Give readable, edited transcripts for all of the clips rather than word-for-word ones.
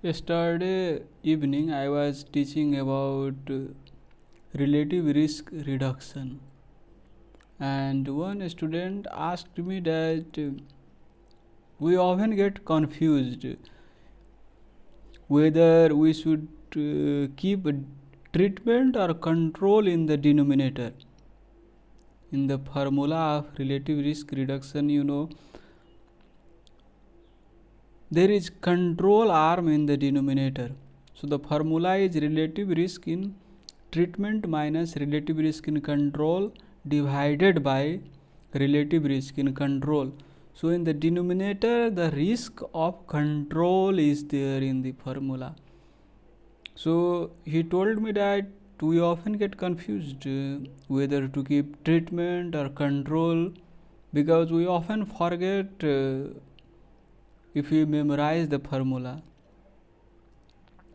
Yesterday evening I was teaching about relative risk reduction, and one student asked me that we often get confused whether we should keep treatment or control in the denominator. In the formula of relative risk reduction, there is control arm in the denominator. So the formula is relative risk in treatment minus relative risk in control divided by relative risk in control. So in the denominator, the risk of control is there in the formula. So he told me that we often get confused whether to keep treatment or control, because we often forget if we memorize the formula.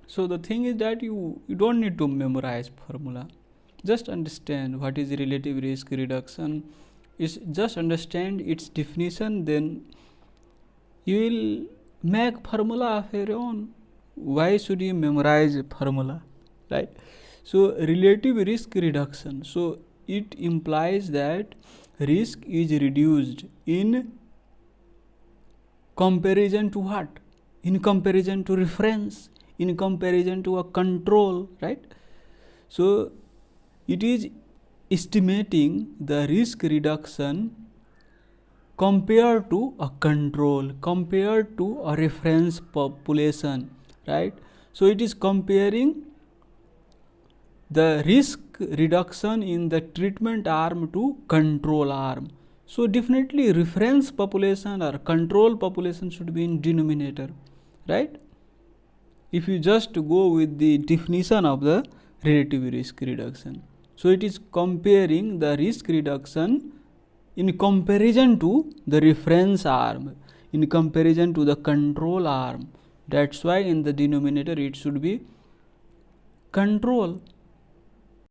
So the thing is that you don't need to memorize formula. Just understand what is relative risk reduction. Just understand its definition, then you will make formula of your own. Why should you memorize formula, right? So relative risk reduction, so it implies that risk is reduced in comparison to what? In comparison to reference, in comparison to a control, right? So it is estimating the risk reduction compared to a control, compared to a reference population, right? So it is comparing the risk reduction in the treatment arm to control arm. So definitely reference population or control population should be in denominator, right? If you just go with the definition of the relative risk reduction. So it is comparing the risk reduction in comparison to the reference arm, in comparison to the control arm. That's why in the denominator it should be control.